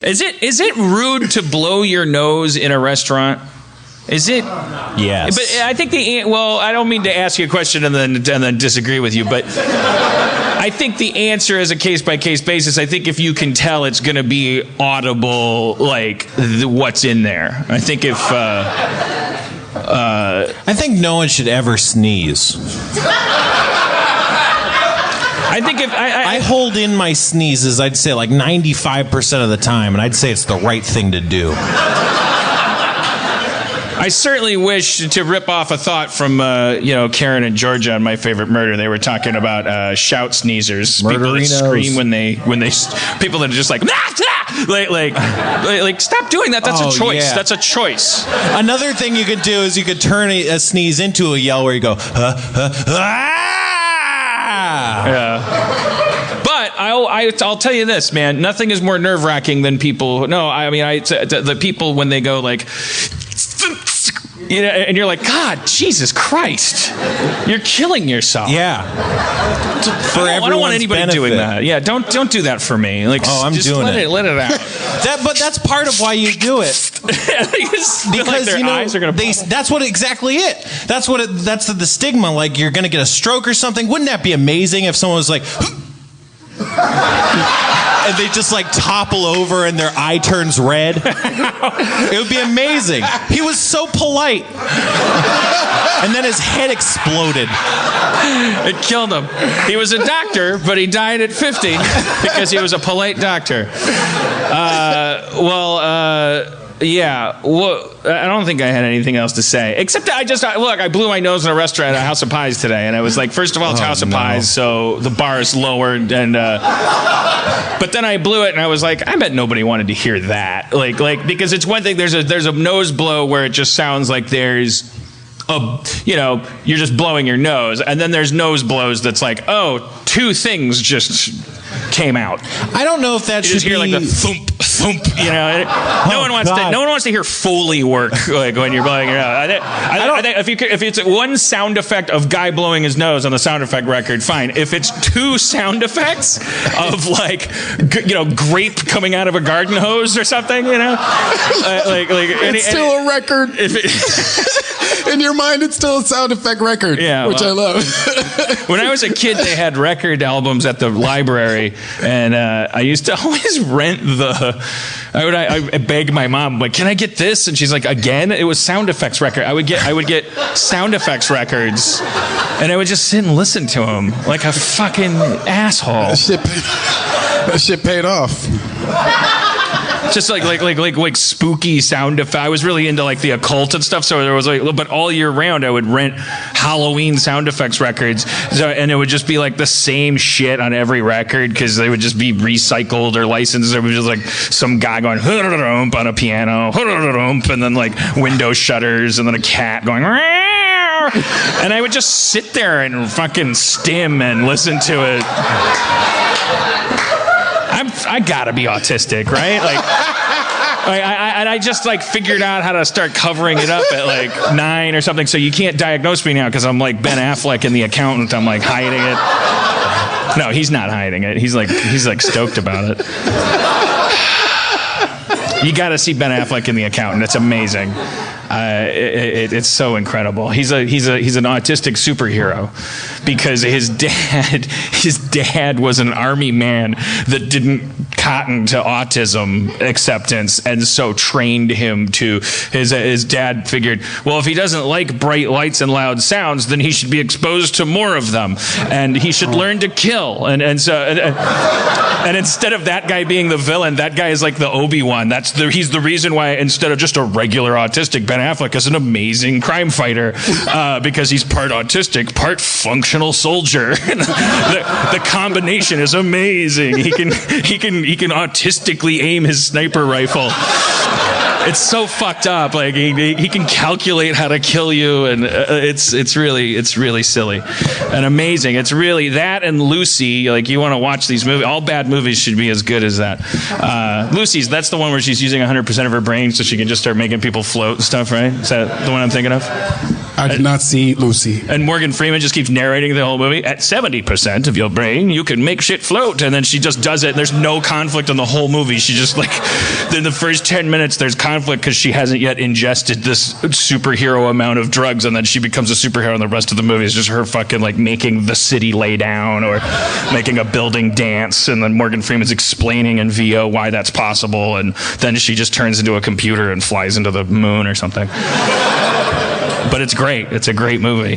Is it rude to blow your nose in a restaurant? Is it? Yes. But I think I don't mean to ask you a question and then disagree with you, but I think the answer is a case-by-case basis. I think if you can tell, it's going to be audible, like what's in there. I think if... I think no one should ever sneeze. I think if I hold in my sneezes, I'd say like 95% of the time, and I'd say it's the right thing to do. I certainly wish to rip off a thought from Karen and Georgia on My Favorite Murder. They were talking about shout sneezers, people that scream when they people that are just like like stop doing that. That's a choice. Yeah. That's a choice. Another thing you could do is you could turn a sneeze into a yell where you go Yeah. But I'll tell you this, man. Nothing is more nerve-wracking than people. No, I mean, the people when they go like, and you're like, God, Jesus Christ, you're killing yourself. Yeah. I don't want anybody doing that. Yeah, don't do that for me. Like, I'm just doing it. Let it out. But that's part of why you do it. Because their eyes are gonna that's what exactly it. That's the stigma. Like you're gonna get a stroke or something. Wouldn't that be amazing if someone was like, and they just like topple over and their eye turns red? It would be amazing. He was so polite. And then his head exploded. It killed him. He was a doctor, but he died at 50 because he was a polite doctor. Yeah. Well, I don't think I had anything else to say, except I blew my nose in a restaurant at House of Pies today, and I was like, first of all, it's House of Pies, so the bar is lowered, and but then I blew it, and I was like, I bet nobody wanted to hear that, like because it's one thing. There's a nose blow where it just sounds like there's you're just blowing your nose, and then there's nose blows that's like, oh, two things just came out. I don't know if that you should just hear be like the thump. No one wants to hear Foley work like when you're blowing your nose. I think if it's one sound effect of guy blowing his nose on the sound effect record, fine. If it's two sound effects of like grape coming out of a garden hose or something, it's still a record. In your mind, it's still a sound effect record, which I love. When I was a kid, they had record albums at the library, and I used to always rent I begged my mom, like, can I get this? And she's like, again? It was sound effects record. I would get sound effects records, and I would just sit and listen to them like a fucking asshole. That shit paid off. Just like spooky sound effects. I was really into like the occult and stuff. So there was but all year round I would rent Halloween sound effects records. And it would just be like the same shit on every record because they would just be recycled or licensed. It was just like some guy going on a piano, and then like window shutters, and then a cat going. And I would just sit there and fucking stim and listen to it. I gotta be autistic, right? I just like figured out how to start covering it up at like 9 or something. So you can't diagnose me now because I'm like Ben Affleck in The Accountant. I'm like hiding it. No, he's not hiding it. He's like stoked about it. You got to see Ben Affleck in The Accountant. It's amazing. It's so incredible. He's an autistic superhero because his dad was an army man that didn't cotton to autism acceptance, and so trained him to his dad figured, well, if he doesn't like bright lights and loud sounds, then he should be exposed to more of them, and he should learn to kill. And instead of that guy being the villain, that guy is like the Obi-Wan. He's the reason why instead of just a regular autistic, Ben Affleck is an amazing crime fighter because he's part autistic, part functional soldier. the combination is amazing. He can autistically aim his sniper rifle. It's so fucked up. Like he can calculate how to kill you, and it's really silly and amazing. It's really that and Lucy. Like you want to watch these movies. All bad movies should be as good as that. Lucy's, that's the one where she's using 100% of her brain so she can just start making people float and stuff, right? Is that the one I'm thinking of? I did not see Lucy. And Morgan Freeman just keeps narrating the whole movie. At 70% of your brain, you can make shit float. And then she just does it. And there's no conflict in the whole movie. She just like, in the first 10 minutes, there's conflict because she hasn't yet ingested this superhero amount of drugs. And then she becomes a superhero, and the rest of the movie is just her fucking like making the city lay down or making a building dance. And then Morgan Freeman's explaining in VO why that's possible. And then she just turns into a computer and flies into the moon or something. But it's great. It's a great movie.